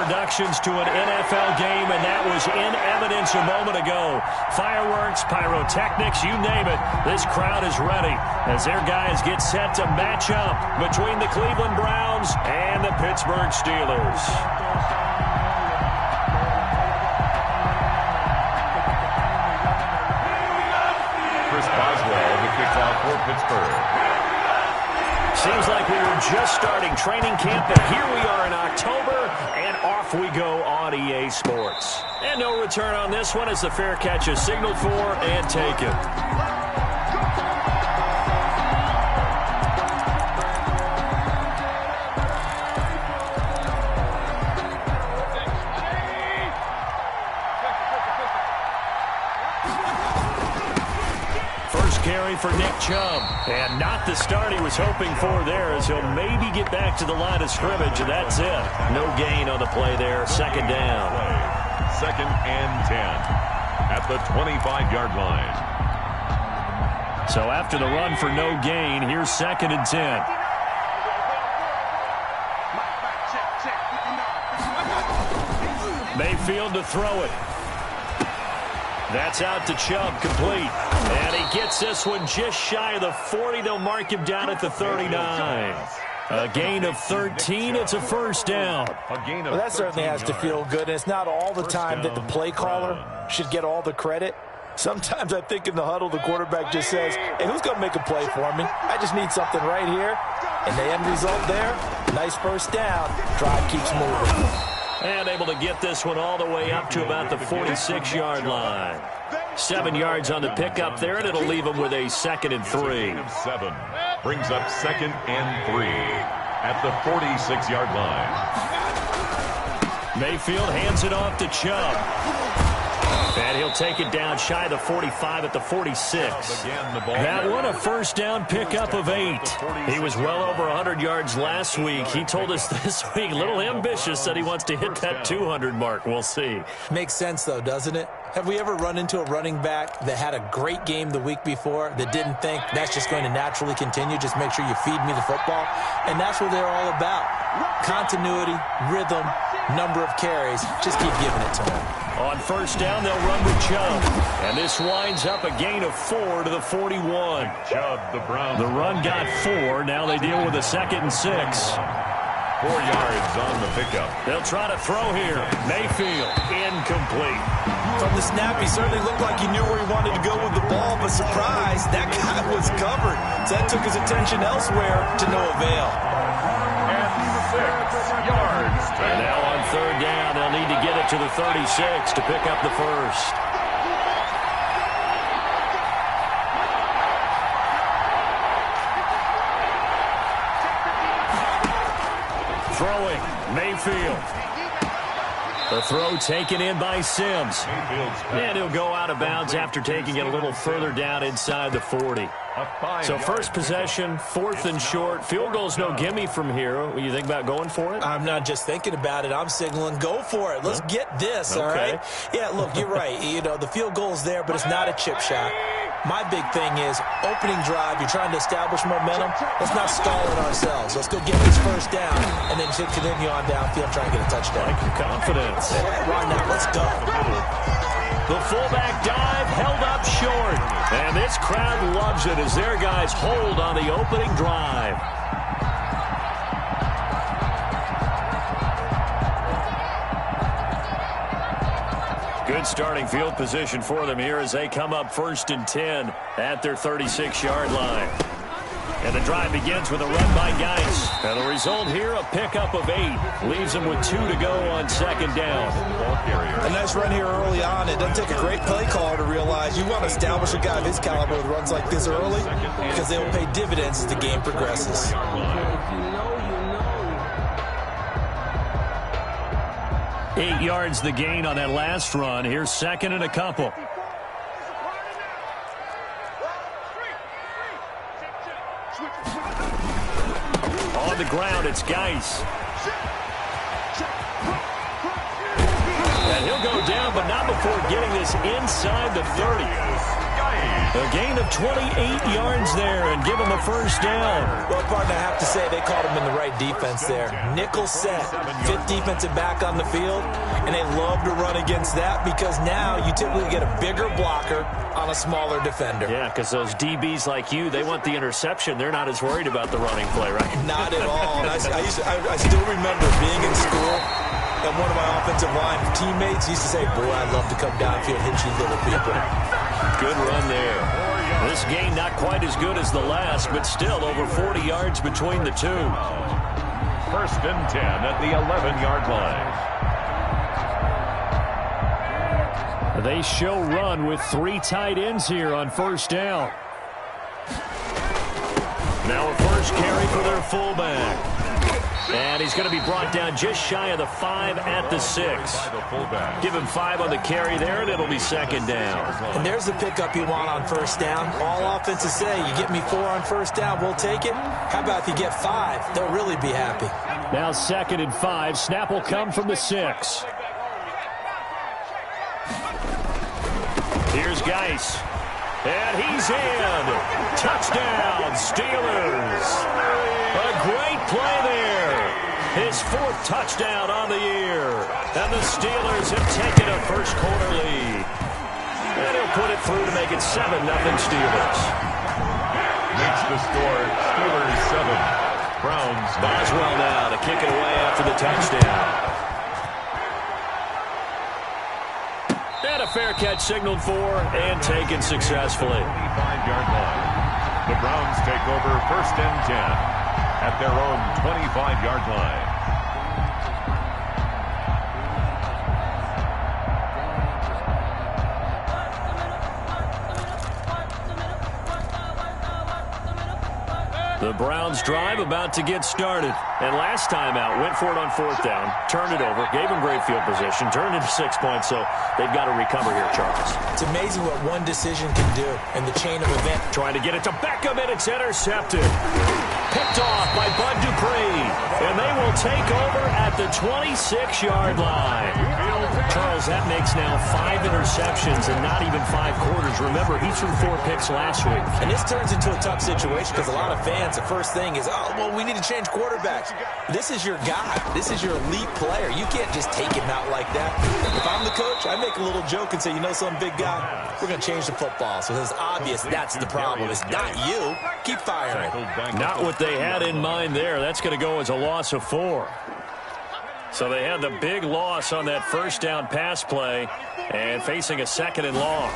introductions to an NFL game, and that was in evidence a moment ago. Fireworks, pyrotechnics, you name it. This crowd is ready as their guys get set to match up between the Cleveland Browns and the Pittsburgh Steelers. Chris Boswell, the kickoff for Pittsburgh. Seems like we were just starting training camp, but here we are in October, and off we go on EA Sports. And no return on this one as the fair catch is signaled for and taken. Carry for Nick Chubb. And not the start he was hoping for there as he'll maybe get back to the line of scrimmage, and that's it. No gain on the play there. Second down. Second and 10 at the 25-yard line. So after the run for no gain, here's second and 10. Mayfield to throw it. That's out to Chubb, complete. And he gets this one just shy of the 40. They'll mark him down at the 39. A gain of 13. It's a first down. Well, that certainly has to feel good. And it's not all the time that the play caller should get all the credit. Sometimes I think in the huddle, the quarterback just says, hey, who's going to make a play for me? I just need something right here. And the end result there, nice first down. Drive keeps moving. And able to get this one all the way up to about the 46-yard line. 7 yards on the pickup there, and it'll leave them with a second and 3. 7 brings up second and 3 at the 46-yard line. Mayfield hands it off to Chubb. And he'll take it down shy of the 45 at the 46. That one a first down pickup of 8. He was well over 100 yards last week. He told us this week, a little ambitious, that he wants to hit that 200 mark. We'll see. Makes sense, though, doesn't it? Have we ever run into a running back that had a great game the week before that didn't think that's just going to naturally continue? Just make sure you feed me the football. And that's what they're all about. Continuity, rhythm, number of carries. Just keep giving it to them. On first down, they'll run with Chubb. And this winds up a gain of 4 to the 41. Chubb, the Browns. The run got 4. Now they deal with a second and 6. 4 yards on the pickup. They'll try to throw here. Mayfield, incomplete. From the snap, he certainly looked like he knew where he wanted to go with the ball, but surprise, that guy was covered. So that took his attention elsewhere to no avail. And 6 yards. And now on third down, they'll need to get it to the 36 to pick up the first. Throwing, Mayfield. The throw taken in by Sims. And he'll go out of bounds after taking it a little further down inside the 40. So first possession, 4th and short. Field goal's no gimme from here. What do you think about going for it? I'm not just thinking about it. I'm signaling go for it. Let's get this, all right? Yeah, look, you're right. You know, the field goal's there, but it's not a chip shot. My big thing is opening drive. You're trying to establish momentum. Let's not stall it ourselves. Let's go get this first down and then continue on downfield, try and get a touchdown. Like your confidence. Yeah, why not? Let's go. The fullback dive held up short. And this crowd loves it as their guys hold on the opening drive. Good starting field position for them here as they come up 1st and 10 at their 36-yard line. And the drive begins with a run by Geis. And the result here, a pickup of 8. Leaves them with 2 to go on second down. A nice run here early on. It doesn't take a great play caller to realize you want to establish a guy of his caliber with runs like this early because they will pay dividends as the game progresses. Eight yards the gain on that last run. Here's second and a couple. On the ground, it's Geis. And he'll go down, but not before getting this inside the 30. A gain of 28 yards there and give him the first down. Well, partner, I have to say they called him in the right defense there. Nickel set, fifth defensive back on the field, and they love to run against that because now you typically get a bigger blocker on a smaller defender. Yeah, because those DBs like you, they want the interception. They're not as worried about the running play, right? Not at all. And I still remember being in school, and one of my offensive line teammates used to say, boy, I'd love to come downfield, hit you little people. Good run there. This gain not quite as good as the last, but still over 40 yards between the two. First and 10 at the 11-yard line. They show run with 3 tight ends here on first down. Now a first carry for their fullback. And he's going to be brought down just shy of the 5 at the 6. Give him 5 on the carry there, and it'll be second down. And there's the pickup you want on first down. All offenses say, you get me 4 on first down, we'll take it. How about if you get 5? They'll really be happy. Now second and 5. Snap will come from the 6. Here's Geis. And he's in. Touchdown, Steelers. A great play there. His 4th touchdown on the year. And the Steelers have taken a first quarter lead. And he'll put it through to make it 7-0 Steelers. Makes the score Steelers 7. Browns. Boswell now to kick it away after the touchdown. And a fair catch signaled for and taken successfully. 25-yard line. The Browns take over first and 10 at their own 25-yard line. The Browns drive about to get started. And last time out, went for it on 4th down, turned it over, gave them great field position, turned it to 6 points, so they've got to recover here, Charles. It's amazing what one decision can do in the chain of events. Trying to get it to Beckham, and it's intercepted. Picked off by Bud Dupree, and they will take over at the 26-yard line. Charles, that makes now 5 interceptions and not even 5 quarters. Remember, he threw 4 picks last week. And this turns into a tough situation because a lot of fans, the first thing is, oh, well, we need to change quarterbacks. This is your guy. This is your elite player. You can't just take him out like that. If I'm the coach, I make a little joke and say, you know some big guy, we're going to change the football. So it's obvious that's the problem. It's not you. Keep firing. Not what they had in mind there. That's going to go as a loss of 4. So they had the big loss on that first down pass play and facing a 2nd and long.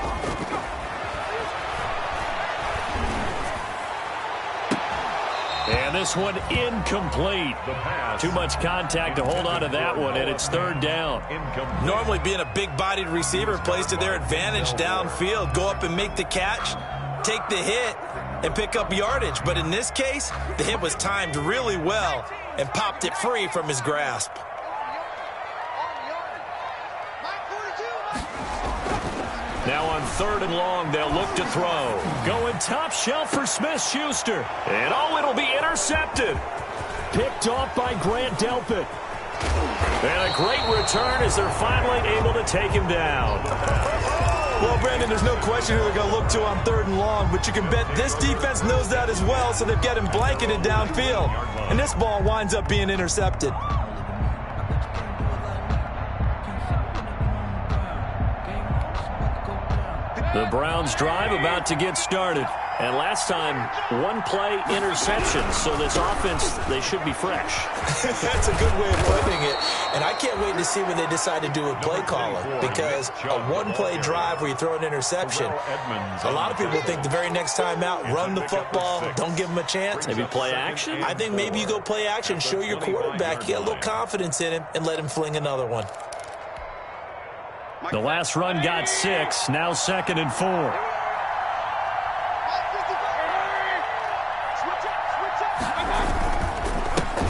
And this one incomplete. Too much contact to hold on to that one, and it's 3rd down. Normally being a big-bodied receiver plays to their advantage downfield. Go up and make the catch, take the hit, and pick up yardage. But in this case, the hit was timed really well and popped it free from his grasp. Now on 3rd and long, they'll look to throw. Going top shelf for Smith-Schuster. And it'll be intercepted. Picked off by Grant Delpit. And a great return as they're finally able to take him down. Well, Brandon, there's no question who they're going to look to on 3rd and long, but you can bet this defense knows that as well, so they've got him blanketed downfield. And this ball winds up being intercepted. The Browns drive about to get started. And last time, 1-play interception. So this offense, they should be fresh. That's a good way of putting it. And I can't wait to see when they decide to do a play caller. Because a 1-play drive where you throw an interception, a lot of people think the very next time out, run the football, don't give them a chance. Maybe play action? I think maybe you go play action, show your quarterback, get a little confidence in him, and let him fling another one. The last run got 6, now 2nd and 4.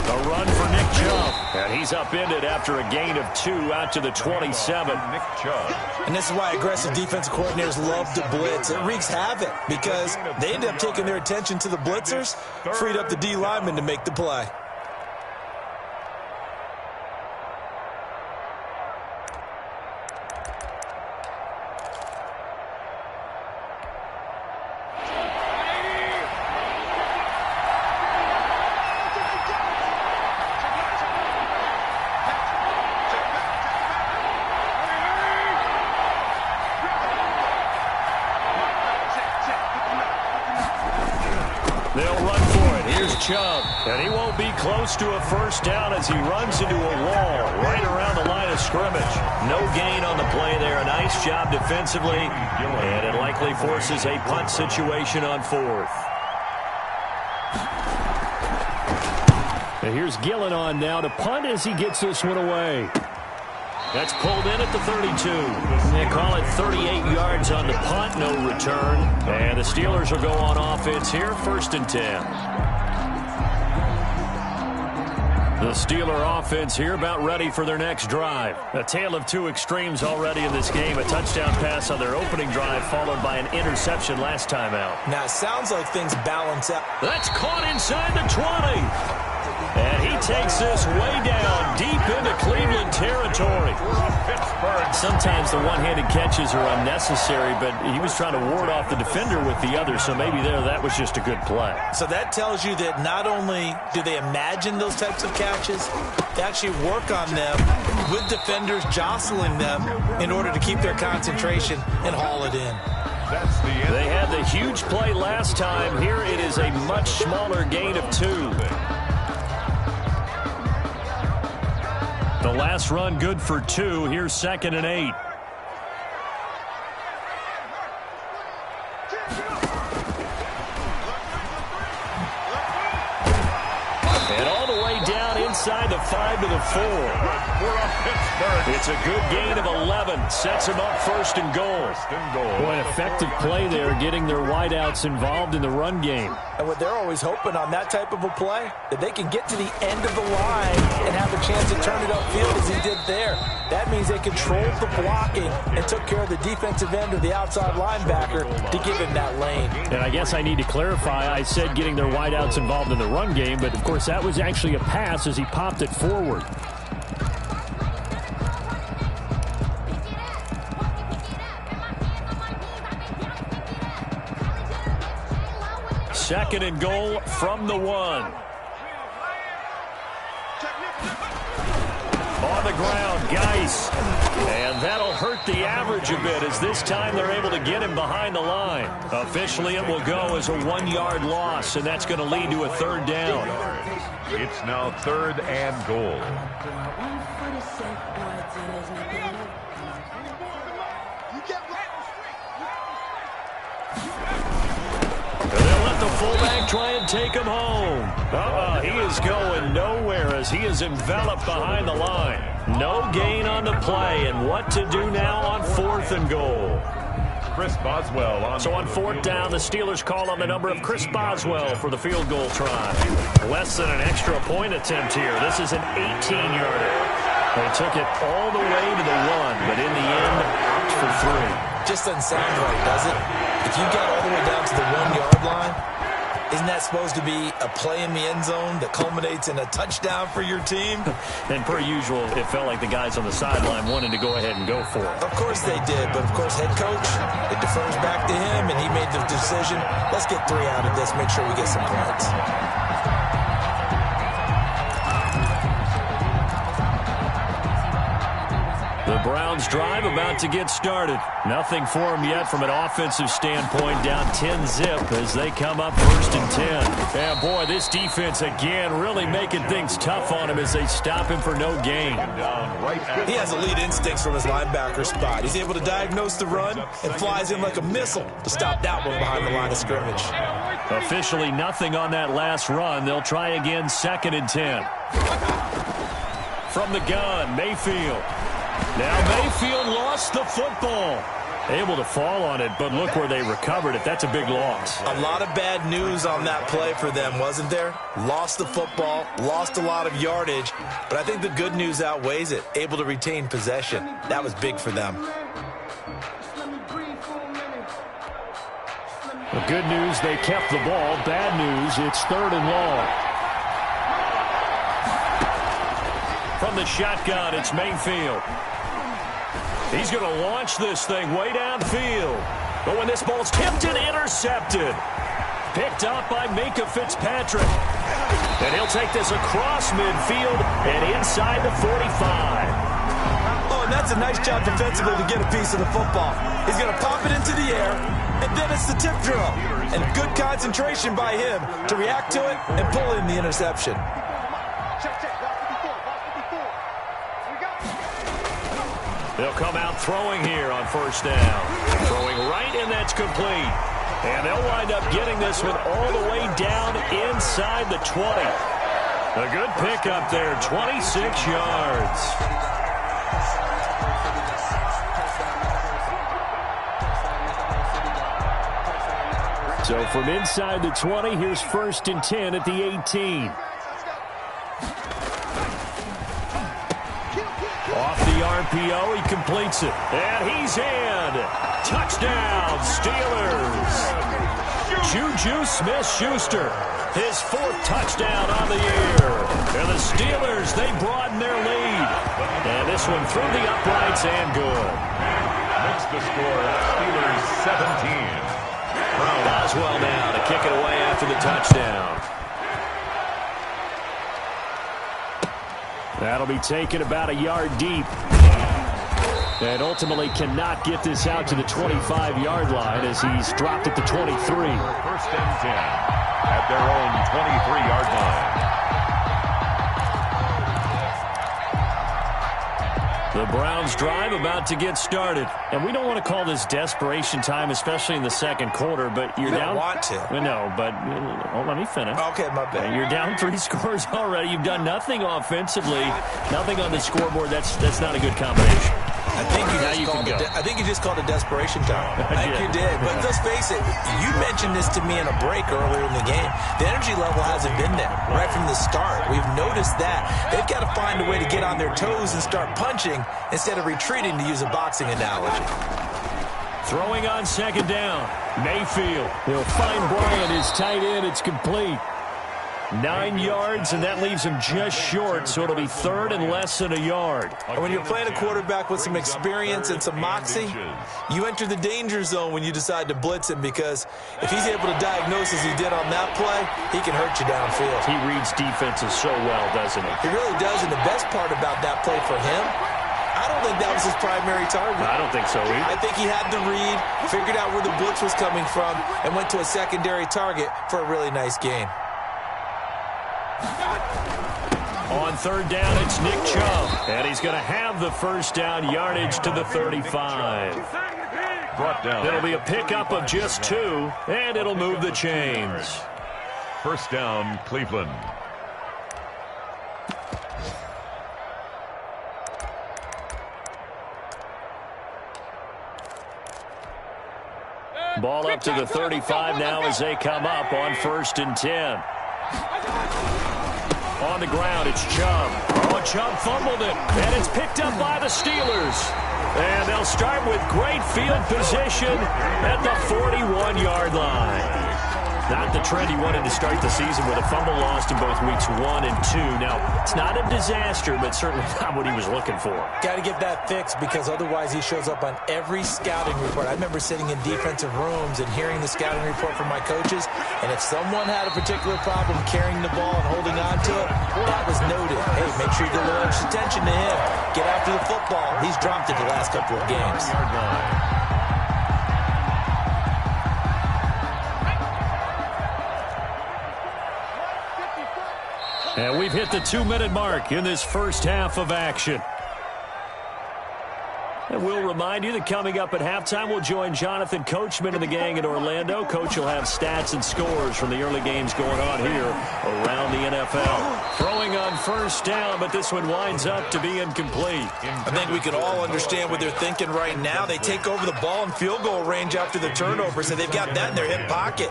The run for Nick Chubb. And he's upended after a gain of 2 out to the 27. Nick Chubb. And this is why aggressive defensive coordinators love to blitz. It wreaks havoc because they end up taking their attention to the blitzers, freed up the D lineman to make the play. Here's Chubb, and he won't be close to a first down as he runs into a wall right around the line of scrimmage. No gain on the play there. A nice job defensively, and it likely forces a punt situation on fourth. And here's Gillen on now to punt as he gets this one away. That's pulled in at the 32. They call it 38 yards on the punt, no return. And the Steelers will go on offense here, 1st and 10. The Steeler offense here about ready for their next drive. A tale of two extremes already in this game. A touchdown pass on their opening drive followed by an interception last time out. Now, it sounds like things balance out. That's caught inside the 20. And he takes this way down deep into Cleveland territory. Sometimes the one-handed catches are unnecessary, but he was trying to ward off the defender with the other, so maybe that was just a good play. So that tells you that not only do they imagine those types of catches, they actually work on them with defenders jostling them in order to keep their concentration and haul it in. They had the huge play last time. Here it is a much smaller gain of 2. The last run good for 2. Here's 2nd and 8. And all the way down inside the 5 to the 4. It's a good gain of 11. Sets him up 1st and goal. Boy, an effective play there, getting their wideouts involved in the run game. And what they're always hoping on that type of a play, that they can get to the end of the line and have a chance to turn it upfield as he did there. That means they controlled the blocking and took care of the defensive end or the outside linebacker to give him that lane. And I guess I need to clarify, I said getting their wideouts involved in the run game, but of course that was actually a pass as he popped it forward. Second and goal from the 1. On the ground, Geis. And that'll hurt the average a bit as this time they're able to get him behind the line. Officially, it will go as a 1-yard loss, and that's going to lead to a 3rd down. It's now 3rd and goal. The fullback try and take him home. He is going nowhere as he is enveloped behind the line. No gain on the play, and what to do now on 4th and goal. Chris Boswell. So on 4th down, the Steelers call on the number of Chris Boswell for the field goal try. Less than an extra point attempt here. This is an 18-yarder. They took it all the way to the 1, but in the end, opt for 3. Just doesn't sound right, does it? If you got all the way down to the 1-yard line, isn't that supposed to be a play in the end zone that culminates in a touchdown for your team? And per usual, it felt like the guys on the sideline wanted to go ahead and go for it. Of course they did, but of course head coach, it defers back to him, and he made the decision, let's get 3 out of this, make sure we get some points. The Browns drive about to get started. Nothing for them yet from an offensive standpoint. Down 10-zip as they come up 1st and 10. And boy, this defense again really making things tough on him as they stop him for no gain. He has elite instincts from his linebacker spot. He's able to diagnose the run and flies in like a missile to stop that one behind the line of scrimmage. Officially nothing on that last run. They'll try again 2nd and 10. From the gun, Mayfield. Now Mayfield lost the football. Able to fall on it, but look where they recovered it. That's a big loss. A lot of bad news on that play for them, wasn't there? Lost the football, lost a lot of yardage, but I think the good news outweighs it. Able to retain possession. That was big for them. The good news, they kept the ball. Bad news, it's 3rd and long. From the shotgun, it's Mayfield. He's going to launch this thing way downfield. But when this ball's tipped and intercepted. Picked up by Minkah Fitzpatrick. And he'll take this across midfield and inside the 45. Oh, and that's a nice job defensively to get a piece of the football. He's going to pop it into the air, And then it's the tip drill. And good concentration by him to react to it and pull in the interception. They'll come out throwing here on first down. Throwing right, and that's complete. And they'll wind up getting this one all the way down inside the 20. A good pickup there, 26 yards. So from inside the 20, here's 1st and 10 at the 18. Off the RPO, he completes it. And he's in. Touchdown, Steelers. Juju Smith-Schuster, his 4th touchdown on the year. And the Steelers, they broaden their lead. And this one through the uprights and good. Makes the score Steelers 17. Boswell now to kick it away after the touchdown. That'll be taken about a yard deep. And ultimately cannot get this out to the 25-yard line as he's dropped at the 23. 1st and 10 at their own 23-yard line. The Browns drive about to get started. And we don't want to call this desperation time, especially in the second quarter, but you're down. You don't want to. No, but let me finish. Okay, my bad. You're down 3 scores already. You've done nothing offensively, nothing on the scoreboard. That's not a good combination. I think you just called it desperation time. I think you did. But let's face it, you mentioned this to me in a break earlier in the game. The energy level hasn't been there right from the start. We've noticed that. They've got to find a way to get on their toes and start punching instead of retreating, to use a boxing analogy. Throwing on 2nd down. Mayfield. He'll find Bryant, his tight end. It's complete. 9 yards, and that leaves him just short, so it'll be 3rd and less than a yard. And when you're playing a quarterback with some experience and some moxie, you enter the danger zone when you decide to blitz him, because if he's able to diagnose as he did on that play, he can hurt you downfield. He reads defenses so well, doesn't he? He really does, and the best part about that play for him, I don't think that was his primary target. I don't think so either. I think he had the read, figured out where the blitz was coming from, and went to a secondary target for a really nice gain. On 3rd down, it's Nick Chubb. And he's going to have the 1st down yardage to the 35. Brought down. It'll be a pickup of just 2, and it'll move the chains. 1st down, Cleveland. Ball up to the 35 now as they come up on 1st and 10. On the ground, it's Chubb. Oh, Chubb fumbled it, and it's picked up by the Steelers. And they'll start with great field position at the 41-yard line. Not the trend he wanted to start the season, with a fumble lost in both weeks 1 and 2. Now, it's not a disaster, but certainly not what he was looking for. Got to get that fixed, because otherwise he shows up on every scouting report. I remember sitting in defensive rooms and hearing the scouting report from my coaches, and if someone had a particular problem carrying the ball and holding on to it, that was noted. Hey, make sure you get a little extra attention to him. Get after the football. He's dropped it the last couple of games. And we've hit the 2-minute mark in this first half of action. And we'll remind you that coming up at halftime, we'll join Jonathan Coachman and the gang in Orlando. Coach will have stats and scores from the early games going on here around the NFL. Throwing on 1st down, but this one winds up to be incomplete. I think we can all understand what they're thinking right now. They take over the ball in field goal range after the turnovers, and they've got that in their hip pocket.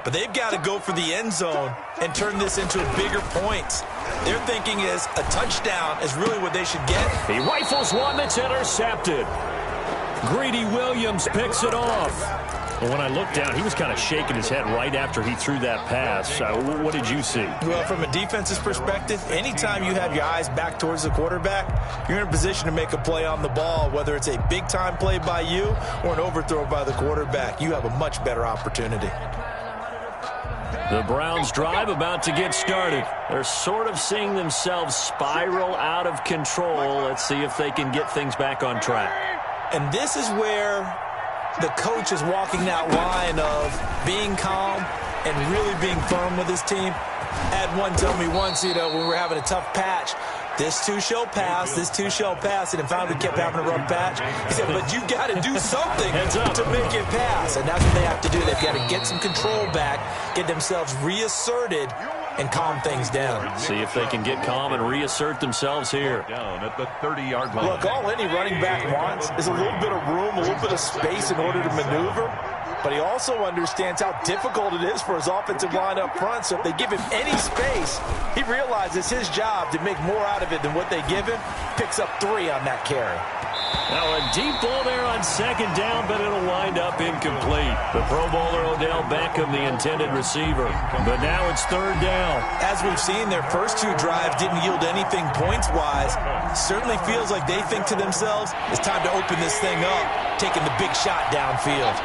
But they've got to go for the end zone and turn this into bigger points. Their thinking is a touchdown is really what they should get. He rifles one that's intercepted. Greedy Williams picks it off. Well, when I looked down, he was kind of shaking his head right after he threw that pass. What did you see? Well, from a defense's perspective, anytime you have your eyes back towards the quarterback, you're in a position to make a play on the ball, whether it's a big-time play by you or an overthrow by the quarterback. You have a much better opportunity. The Browns drive about to get started. They're sort of seeing themselves spiral out of control. Let's see if they can get things back on track. And this is where the coach is walking that line of being calm and really being firm with his team. I had one tell me once, when we were having a tough patch, this too shall pass, this too shall pass, and finally we kept having a rough patch. He said, but you got to do something to make it pass, and that's what they have to do. They've got to get some control back, get themselves reasserted, and calm things down. See if they can get calm and reassert themselves here. Down at the 30-yard line. Look, all any running back wants is a little bit of room, a little bit of space in order to maneuver. But he also understands how difficult it is for his offensive line up front. So if they give him any space, he realizes his job to make more out of it than what they give him. Picks up 3 on that carry. Now a deep ball there on second down, but it'll wind up incomplete. The Pro Bowler Odell Beckham, the intended receiver. But now it's third down. As we've seen, their first 2 drives didn't yield anything points-wise. Certainly feels like they think to themselves, it's time to open this thing up, taking the big shot downfield.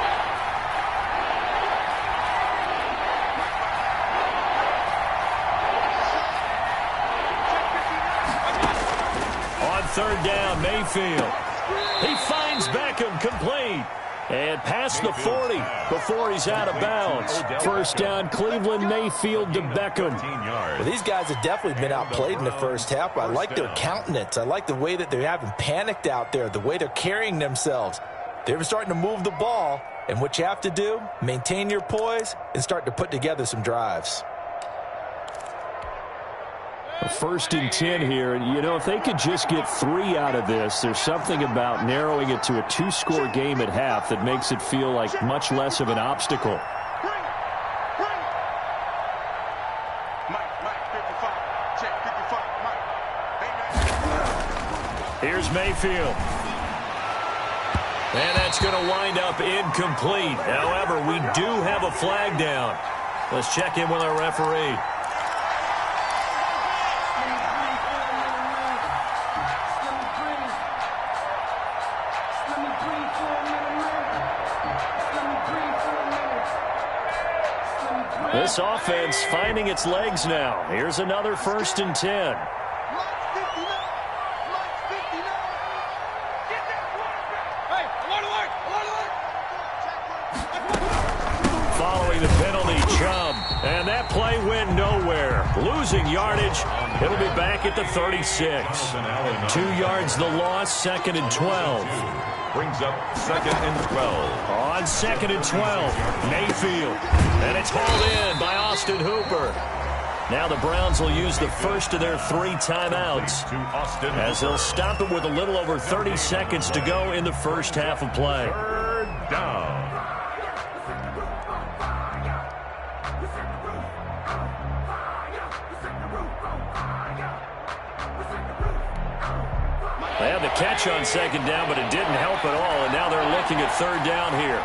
Third down, Mayfield. He finds Beckham complete. And past the 40 before he's out of bounds. First down, Cleveland, Mayfield to Beckham. Well, these guys have definitely been outplayed in the first half. I like their countenance. I like the way that they're having panicked out there, the way they're carrying themselves. They're starting to move the ball. And what you have to do, maintain your poise and start to put together some drives. First and 10 here, and if they could just get 3 out of this, there's something about narrowing it to a 2-score game at half that makes it feel like much less of an obstacle. Here's Mayfield. And that's going to wind up incomplete. However, we do have a flag down. Let's check in with our referee. This offense finding its legs now. Here's another first and 10. Following the penalty, Chubb. And that play went nowhere. Losing yardage. It'll be back at the 36. 2 yards the loss, second and 12. Brings up second and 12. On second and 12, Mayfield. And it's hauled in by Austin Hooper. Now the Browns will use the first of their 3 timeouts as they'll stop it with a little over 30 seconds to go in the first half of play. Third down. They had the catch on second down, but it didn't help at all, and now they're looking at third down here.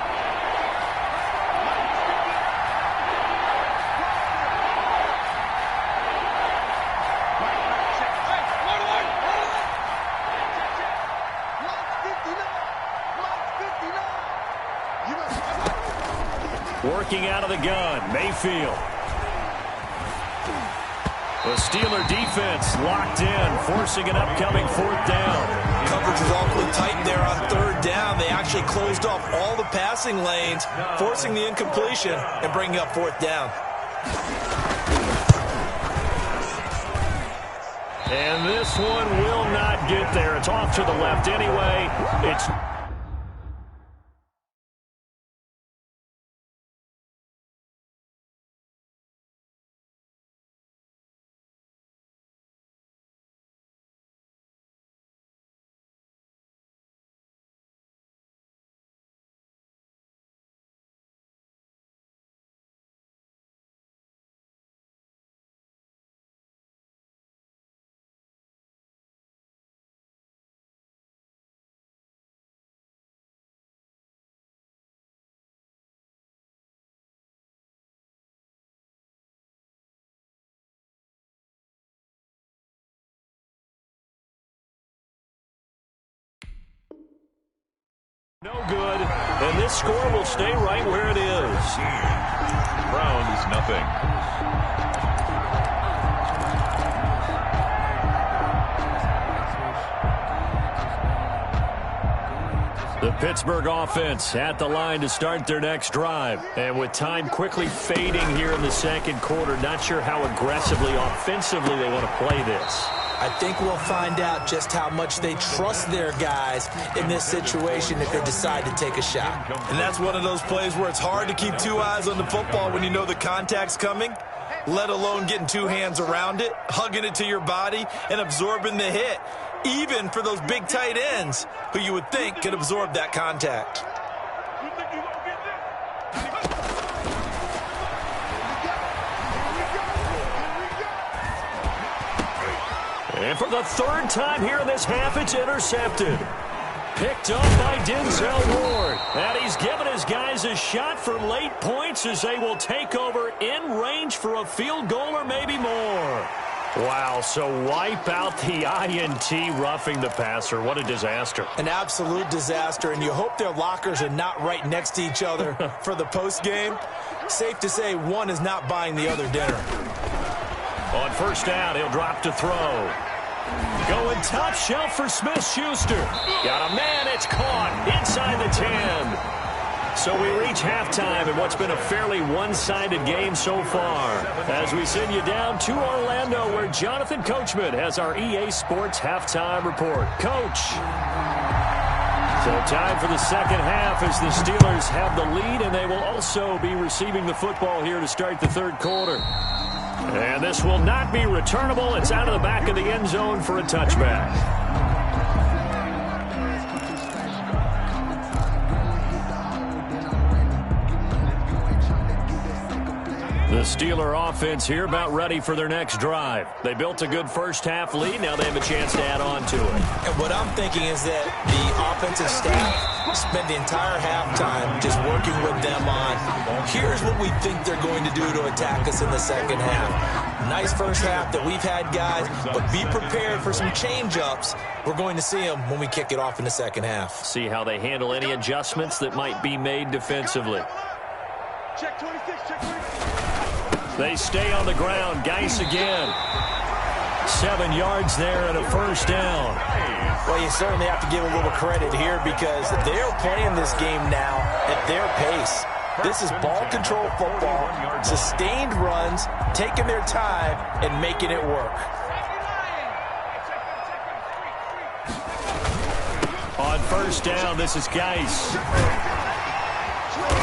Working out of the gun, Mayfield. The Steeler defense locked in, forcing an upcoming fourth down. Coverage was awfully tight there on third down. They actually closed off all the passing lanes, forcing the incompletion and bringing up fourth down. And this one will not get there. It's off to the left anyway. It's no good, and this score will stay right where it is. Browns, nothing. The Pittsburgh offense at the line to start their next drive. And with time quickly fading here in the second quarter, not sure how aggressively, offensively they want to play this. I think we'll find out just how much they trust their guys in this situation if they decide to take a shot. And that's one of those plays where it's hard to keep two eyes on the football when you know the contact's coming, let alone getting two hands around it, hugging it to your body, and absorbing the hit. Even for those big tight ends who you would think could absorb that contact. And for the third time here in this half, it's intercepted. Picked up by Denzel Ward. And he's given his guys a shot for late points as they will take over in range for a field goal or maybe more. Wow, so wipe out the INT roughing the passer. What a disaster. An absolute disaster, and you hope their lockers are not right next to each other for the postgame. Safe to say one is not buying the other dinner. On first down, he'll drop to throw. Going top shelf for Smith-Schuster. Got a man, it's caught inside the 10. So we reach halftime in what's been a fairly one-sided game so far. As we send you down to Orlando, where Jonathan Coachman has our EA Sports halftime report. Coach. So time for the second half as the Steelers have the lead, and they will also be receiving the football here to start the third quarter. And this will not be returnable. It's out of the back of the end zone for a touchback. The Steeler offense here about ready for their next drive. They built a good first-half lead. Now they have a chance to add on to it. And what I'm thinking is that the offensive staff spent the entire halftime just working with them on, here's what we think they're going to do to attack us in the second half. Nice first half that we've had, guys, but be prepared for some change-ups. We're going to see them when we kick it off in the second half. See how they handle any adjustments that might be made defensively. Check 26, check 26. They stay on the ground. Geis again. 7 yards there and a first down. Well, you certainly have to give a little credit here because they're playing this game now at their pace. This is ball control football, sustained runs, taking their time, and making it work. On first down, this is Geis.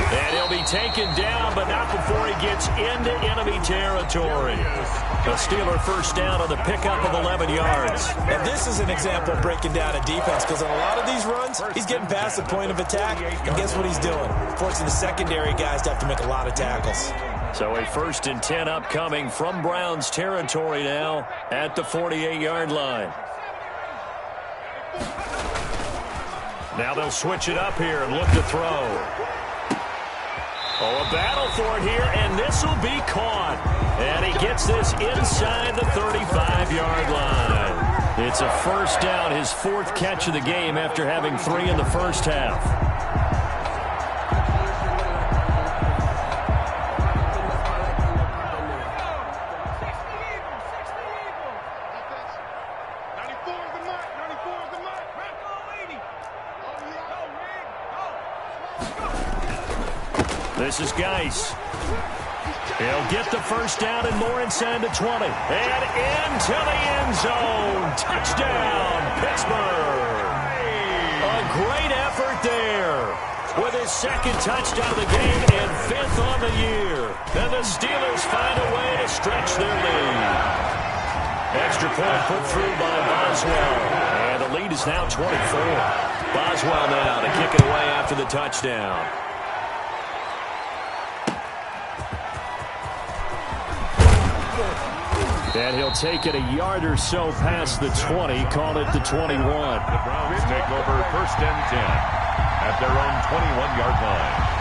And he'll be taken down, but not before he gets into enemy territory. A Steeler first down on the pickup of 11 yards. And this is an example of breaking down a defense because on a lot of these runs, he's getting past the point of attack, and guess what he's doing? Forcing the secondary guys to have to make a lot of tackles. So a 1st and 10 upcoming from Browns territory now at the 48-yard line. Now they'll switch it up here and look to throw. Oh, a battle for it here, and this will be caught. And he gets this inside the 35-yard line. It's a first down, his 4th catch of the game after having 3 in the first half. This is Geis. He'll get the first down and more inside the 20. And into the end zone. Touchdown, Pittsburgh. A great effort there. With his 2nd touchdown of the game and 5th on the year. And the Steelers find a way to stretch their lead. Extra point put through by Boswell. And the lead is now 24. Boswell now to kick it away after the touchdown. And he'll take it a yard or so past the 20, call it the 21. The Browns take over 1st and 10 at their own 21-yard line.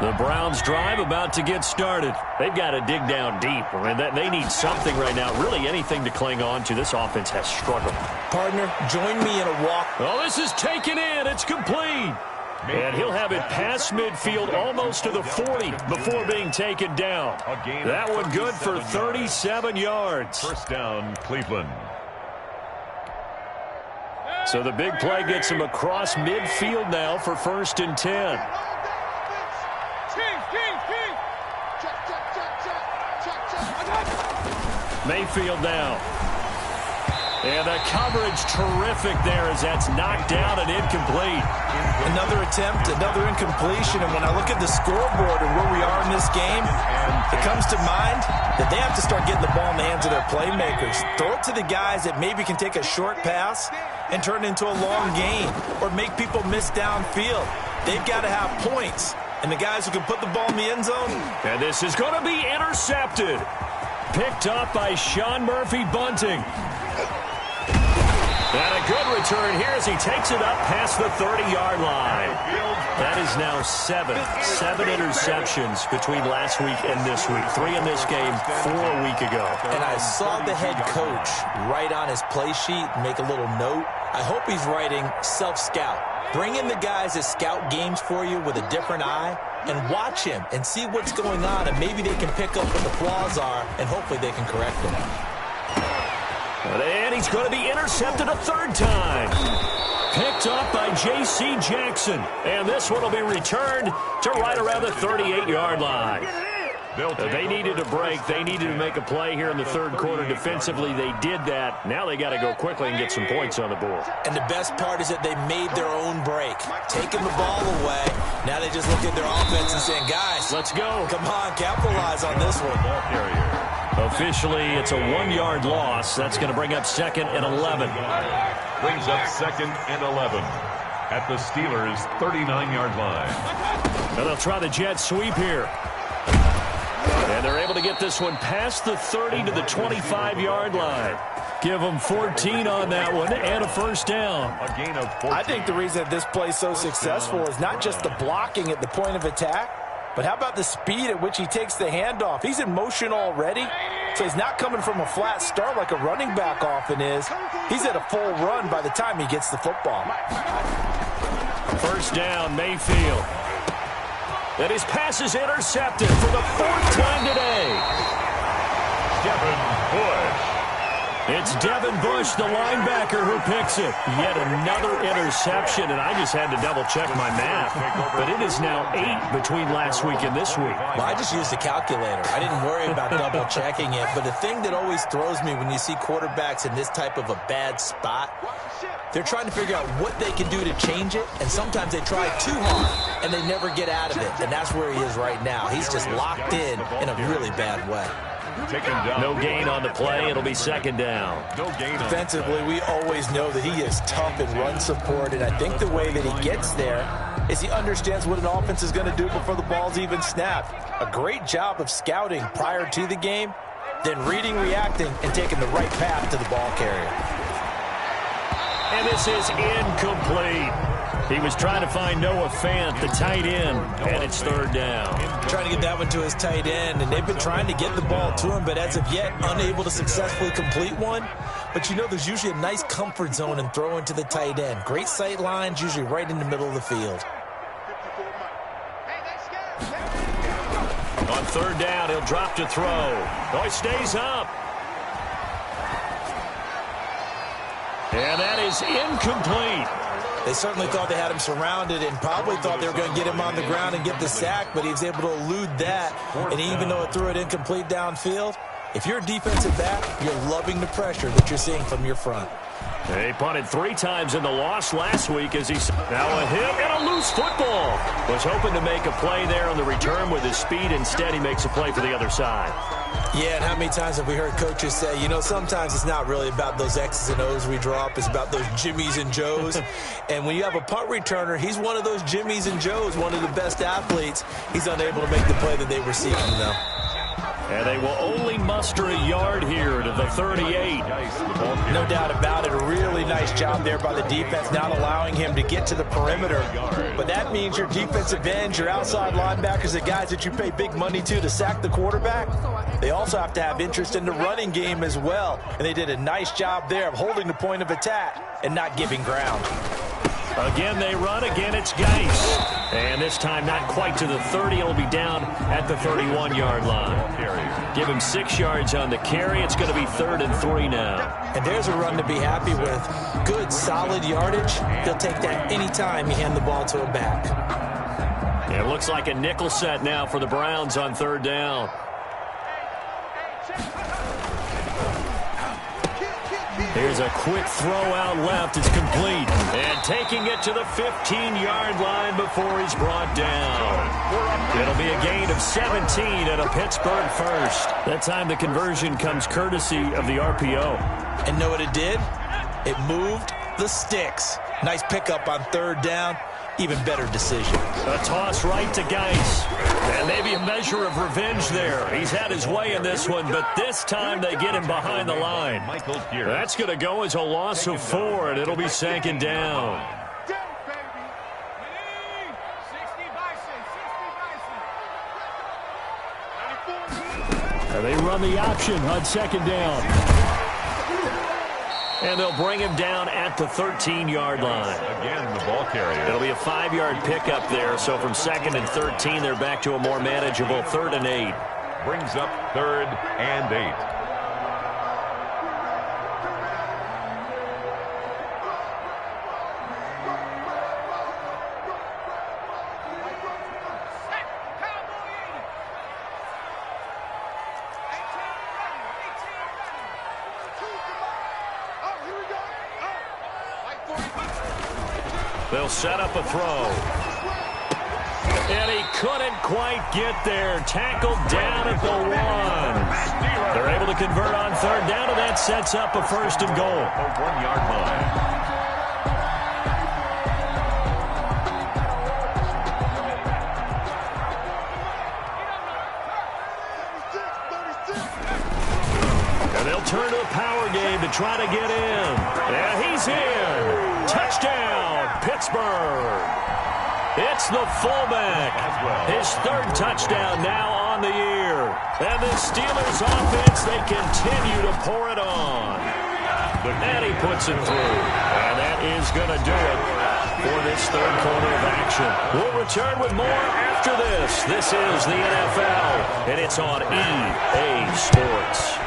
The Browns drive about to get started. They've got to dig down deep. I mean, they need something right now, really anything to cling on to. This offense has struggled. Partner, join me in a walk. Oh, this is taken in. It's complete. And he'll have it past midfield almost to the 40 before being taken down. That one good for 37 yards. First down, Cleveland. So the big play gets him across midfield now for 1st and 10. Mayfield now. And the coverage terrific there as that's knocked down and incomplete. Another attempt, another incompletion. And when I look at the scoreboard and where we are in this game, it comes to mind that they have to start getting the ball in the hands of their playmakers. Throw it to the guys that maybe can take a short pass and turn it into a long gain or make people miss downfield. They've got to have points. And the guys who can put the ball in the end zone. And this is going to be intercepted. Picked up by Sean Murphy-Bunting. And a good return here as he takes it up past the 30-yard line. That is now seven interceptions between last week and this week. 3 in this game, 4 a week ago. And I saw the head coach write on his play sheet, make a little note. I hope he's writing self-scout. Bring in the guys that scout games for you with a different eye and watch him and see what's going on, and maybe they can pick up what the flaws are, and hopefully they can correct them. And he's going to be intercepted a 3rd time. Picked up by J.C. Jackson. And this one will be returned to right around the 38-yard line. They needed a break. They needed to make a play here in the 3rd quarter. Defensively, they did that. Now they got to go quickly and get some points on the board. And the best part is that they made their own break. Taking the ball away. Now they just look at their offense and saying, guys, let's go. Come on, capitalize on this one. Officially, it's a 1-yard loss. That's going to bring up 2nd and 11. Brings up 2nd and 11 at the Steelers' 39-yard line. And they'll try the jet sweep here. And they're able to get this one past the 30 to the 25-yard line. Give them 14 on that one and a 1st down. A gain of 14. I think the reason that this play is so successful is not just the blocking at the point of attack, but how about the speed at which he takes the handoff? He's in motion already, so he's not coming from a flat start like a running back often is. He's at a full run by the time he gets the football. 1st down, Mayfield. And his pass is intercepted for the 4th time today. Devin Bush. It's Devin Bush, the linebacker, who picks it. Yet another interception, and I just had to double-check my math. But it is now 8 between last week and this week. Well, I just used a calculator. I didn't worry about double-checking it. But the thing that always throws me when you see quarterbacks in this type of a bad spot, they're trying to figure out what they can do to change it, and sometimes they try too hard, and they never get out of it. And that's where he is right now. He's just locked in a really bad way. No gain on the play. It'll be 2nd down. No gain. Defensively, we always know that he is tough in run support, and I think the way that he gets there is he understands what an offense is going to do before the ball's even snapped. A great job of scouting prior to the game, then reading, reacting, and taking the right path to the ball carrier. And this is incomplete. He was trying to find Noah Fant, the tight end, and it's 3rd down. Trying to get that one to his tight end, and they've been trying to get the ball to him, but as of yet, unable to successfully complete one. But you know, there's usually a nice comfort zone in throwing to the tight end. Great sight lines, usually right in the middle of the field. On 3rd down, he'll drop to throw. Oh, he stays up. And that is incomplete. They certainly thought they had him surrounded and probably thought they were going to get him on the ground and get the sack, but he was able to elude that. And even though it threw it incomplete downfield, if you're a defensive back, you're loving the pressure that you're seeing from your front. They punted 3 times in the loss last week as he now a hit and a loose football. Was hoping to make a play there on the return with his speed. Instead, he makes a play for the other side. Yeah, and how many times have we heard coaches say, you know, sometimes it's not really about those X's and O's we draw up. It's about those Jimmies and Joes. And when you have a punt returner, he's one of those Jimmies and Joes, one of the best athletes. He's unable to make the play that they were seeking, though. And they will only muster a yard here to the 38. No doubt about it. A really nice job there by the defense, not allowing him to get to the perimeter. But that means your defensive ends, your outside linebackers, the guys that you pay big money to sack the quarterback, they also have to have interest in the running game as well. And they did a nice job there of holding the point of attack and not giving ground. Again, they run. Again, it's Geis. And this time, not quite to the 30. It'll be down at the 31-yard line. Give him 6 yards on the carry. It's going to be 3rd and 3 now. And there's a run to be happy with. Good, solid yardage. He'll take that any time you hand the ball to a back. Yeah, it looks like a nickel set now for the Browns on 3rd down. Here's a quick throw out left. It's complete. And taking it to the 15-yard line before he's brought down. It'll be a gain of 17 and a Pittsburgh first. That time the conversion comes courtesy of the RPO. And know what it did? It moved the sticks. Nice pickup on 3rd down. Even better decision. A toss right to Geis. And maybe a measure of revenge there. He's had his way in this one, but this time they get him behind the line. That's going to go as a loss of 4, and it'll be 2nd down. And they run the option on 2nd down. And they'll bring him down at the 13-yard line. Again, the ball carrier. It'll be a 5-yard pickup there. So from 2nd and 13, they're back to a more manageable 3rd and 8. Brings up 3rd and 8. They'll set up a throw. And he couldn't quite get there. Tackled down at the 1. They're able to convert on 3rd down, and that sets up a 1st and goal. A 1-yard line. Turn to a power game to try to get in. And he's in. Touchdown, Pittsburgh. It's the fullback. His 3rd touchdown now on the year. And the Steelers offense, they continue to pour it on. And he puts it through. And that is going to do it for this 3rd quarter of action. We'll return with more after this. This is the NFL, and it's on EA Sports.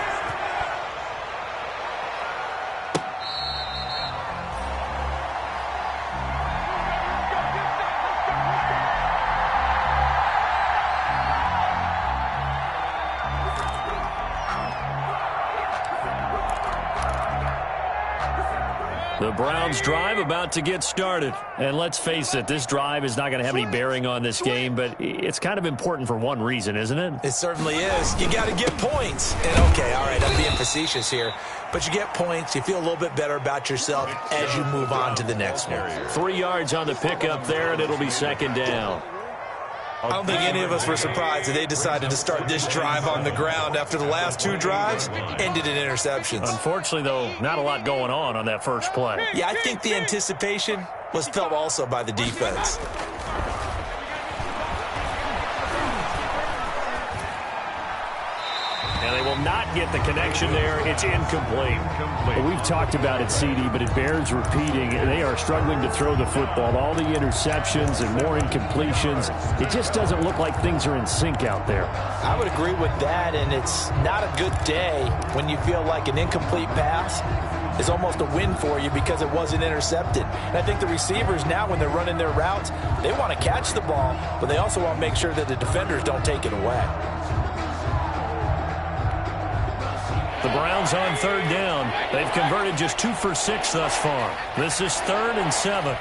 The Browns drive about to get started. And let's face it, this drive is not going to have any bearing on this game, but it's kind of important for one reason, isn't it? It certainly is. You got to get points. And okay, all right, I'm being facetious here. But you get points, you feel a little bit better about yourself as you move on to the next one. 3 yards on the pickup there, and it'll be 2nd down. I don't think any of us were surprised that they decided to start this drive on the ground after the last 2 drives ended in interceptions. Unfortunately, though, not a lot going on that first play. Yeah, I think the anticipation was felt also by the defense. And they will not get the connection there. It's incomplete. Well, we've talked about it, CD, but it bears repeating. They are struggling to throw the football. All the interceptions and more incompletions. It just doesn't look like things are in sync out there. I would agree with that, and it's not a good day when you feel like an incomplete pass is almost a win for you because it wasn't intercepted. And I think the receivers now, when they're running their routes, they want to catch the ball, but they also want to make sure that the defenders don't take it away. The Browns on 3rd down. They've converted just 2 for 6 thus far. This is 3rd and 7.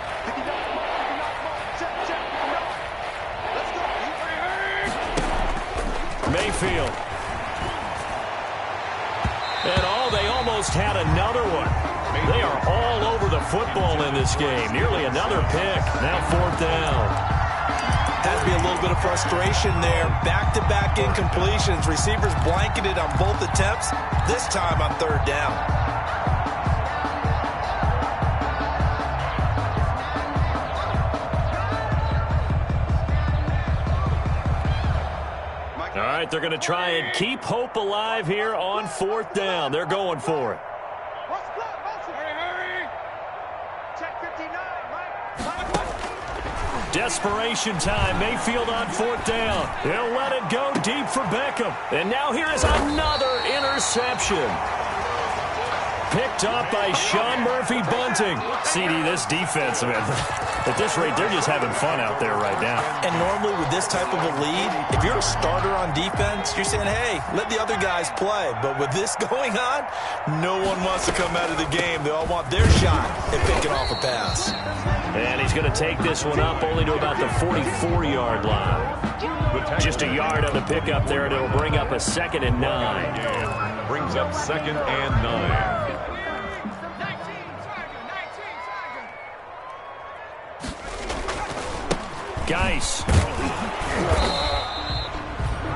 Mayfield. And they almost had another one. They are all over the football in this game. Nearly another pick. Now 4th down. Has to be a little bit of frustration there. Back-to-back incompletions. Receivers blanketed on both attempts, this time on 3rd down. All right, they're going to try and keep hope alive here on 4th down. They're going for it. Desperation time. Mayfield on 4th down. He'll let it go deep for Beckham. And now here is another interception. Picked up by Sean Murphy Bunting. CD, this defense, man, at this rate, they're just having fun out there right now. And normally with this type of a lead, if you're a starter on defense, you're saying, hey, let the other guys play. But with this going on, no one wants to come out of the game. They all want their shot at picking off a pass. And he's going to take this one up only to about the 44-yard line. Just a yard on the pickup there, and it'll bring up a 2nd and 9. Brings up 2nd and 9. Geis.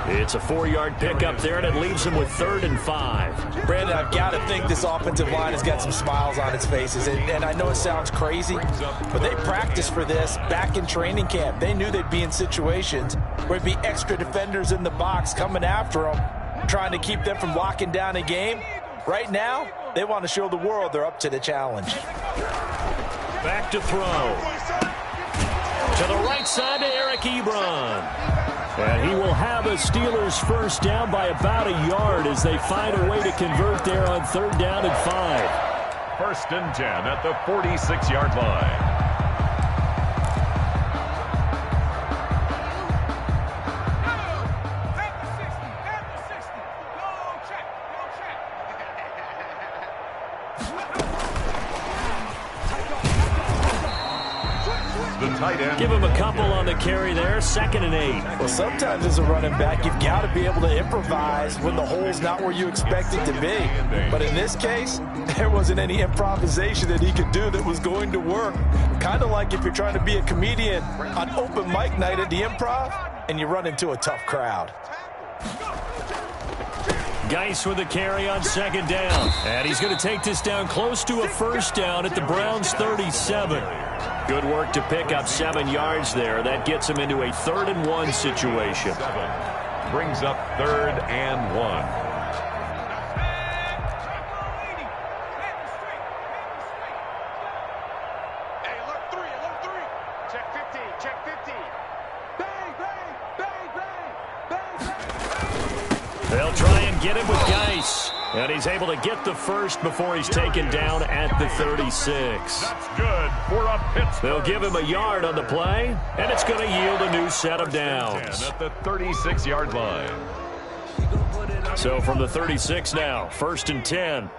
It's a 4-yard pickup there, and it leaves him with 3rd and 5. Brandon, I've got to think this offensive line has got some smiles on its faces. And I know it sounds crazy, but they practiced for this back in training camp. They knew they'd be in situations where it'd be extra defenders in the box coming after them, trying to keep them from locking down a game. Right now, they want to show the world they're up to the challenge. Back to throw. To the right side to Eric Ebron. And he will have a Steelers first down by about a yard as they find a way to convert there on 3rd down and 5. 1st and 10 at the 46-yard line. Give him a couple on the carry there. 2nd and 8. Well, sometimes as a running back, you've got to be able to improvise when the hole's not where you expect it to be. But in this case, there wasn't any improvisation that he could do that was going to work. Kind of like if you're trying to be a comedian on open mic night at the Improv and you run into a tough crowd. Geis with a carry on 2nd down. And he's going to take this down close to a 1st down at the Browns' 37. Good work to pick up 7 yards there. That gets him into a 3rd and 1 situation. 7 brings up 3rd and 1. They'll try and get him with Geis. And he's able to get the first before he's taken down at the 36. That's good for a Pittsburgh. They'll give him a yard on the play, and it's going to yield a new set of downs. At the 36-yard line. So from the 36 now, 1st and 10.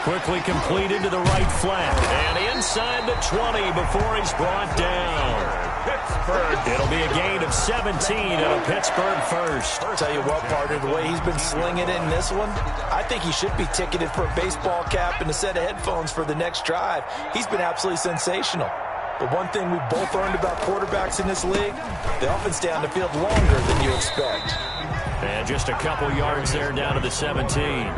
Quickly completed to the right flat. And inside the 20 before he's brought down. Pittsburgh. It'll be a gain of 17 and a Pittsburgh first. I'll tell you what, partner, the way he's been slinging it in this one, I think he should be ticketed for a baseball cap and a set of headphones for the next drive. He's been absolutely sensational. But one thing we've both learned about quarterbacks in this league, they often stay on the field longer than you expect. And just a couple yards there down to the 17.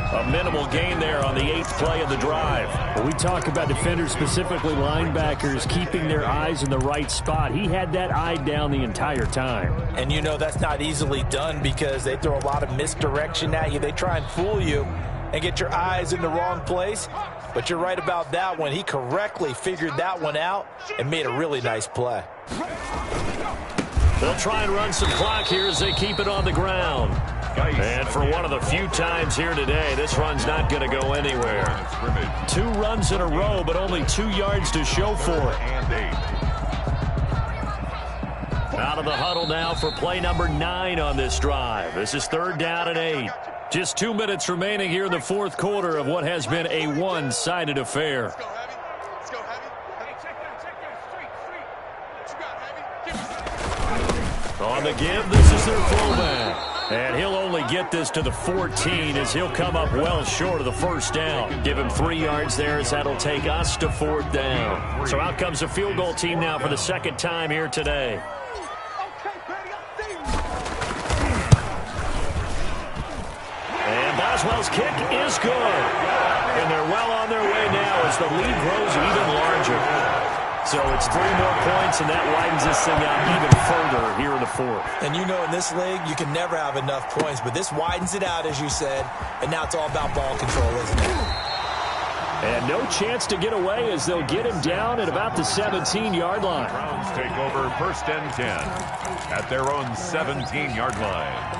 A minimal gain there on the 8th play of the drive. Well, we talk about defenders, specifically linebackers, keeping their eyes in the right spot. He had that eye down the entire time. And you know that's not easily done because they throw a lot of misdirection at you. They try and fool you and get your eyes in the wrong place. But you're right about that one. He correctly figured that one out and made a really nice play. They'll try and run some clock here as they keep it on the ground. And for one of the few times here today, this run's not going to go anywhere. 2 runs in a row, but only 2 yards to show for it. Out of the huddle now for play number 9 on this drive. This is 3rd down and 8. Just 2 minutes remaining here in the 4th quarter of what has been a one-sided affair. On the give, this is their fullback. And he'll only get this to the 14 as he'll come up well short of the 1st down. Give him 3 yards there as that'll take us to 4th down. So out comes the field goal team now for the 2nd time here today. And Boswell's kick is good. And they're well on their way now as the lead grows even larger. So it's 3 more points, and that widens this thing out even further here in the 4th. And you know in this league, you can never have enough points, but this widens it out, as you said, and now it's all about ball control, isn't it? And no chance to get away as they'll get him down at about the 17-yard line. Browns take over 1st and 10 at their own 17-yard line.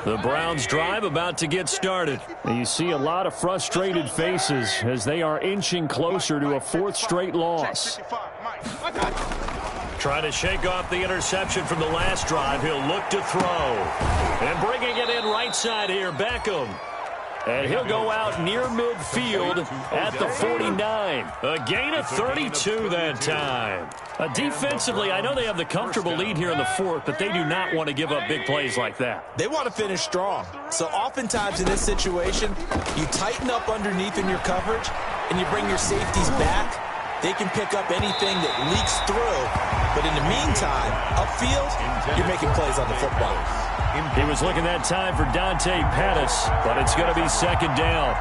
The Browns drive about to get started. And you see a lot of frustrated faces as they are inching closer to a 4th straight loss. Trying to shake off the interception from the last drive. He'll look to throw. And bringing it in right side here, Beckham. And he'll go out near midfield at the 49. A gain of 32 that time. Defensively, I know they have the comfortable lead here in the 4th, but they do not want to give up big plays like that. They want to finish strong. So oftentimes in this situation, you tighten up underneath in your coverage, and you bring your safeties back. They can pick up anything that leaks through. But in the meantime, upfield, you're making plays on the football. He was looking that time for Dante Pettis, but it's going to be 2nd down.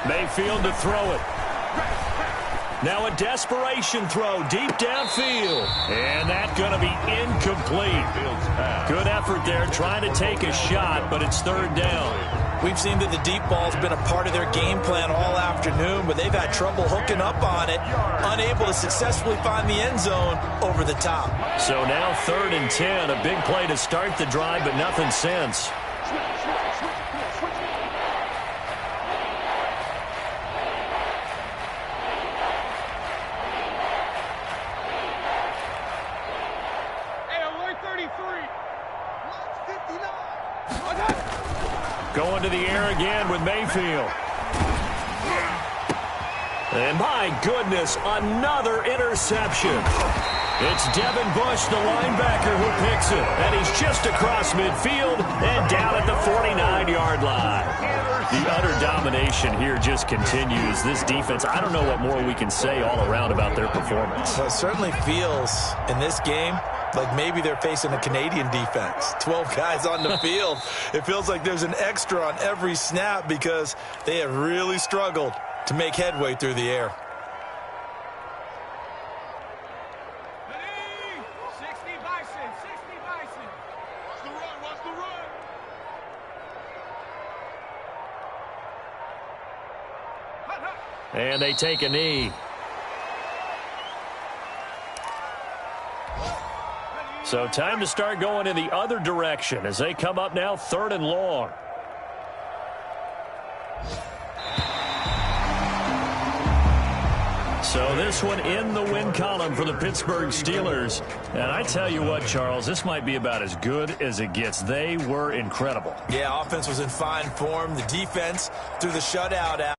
Mayfield to throw it. Now a desperation throw deep downfield. And that's going to be incomplete. Good effort there trying to take a shot, but it's 3rd down. We've seen that the deep ball's been a part of their game plan all afternoon, but they've had trouble hooking up on it, unable to successfully find the end zone over the top. So now 3rd and 10, a big play to start the drive, but nothing since. Going to the air again with Mayfield. And my goodness, another interception. It's Devin Bush, the linebacker, who picks it. And he's just across midfield and down at the 49-yard line. The utter domination here just continues. This defense, I don't know what more we can say all around about their performance. Well, it certainly feels in this game like maybe they're facing a Canadian defense. 12 guys on the field. It feels like there's an extra on every snap because they have really struggled to make headway through the air. And they take a knee. So time to start going in the other direction as they come up now 3rd and long. So this one in the win column for the Pittsburgh Steelers. And I tell you what, Charles, this might be about as good as it gets. They were incredible. Yeah, offense was in fine form. The defense threw the shutout out.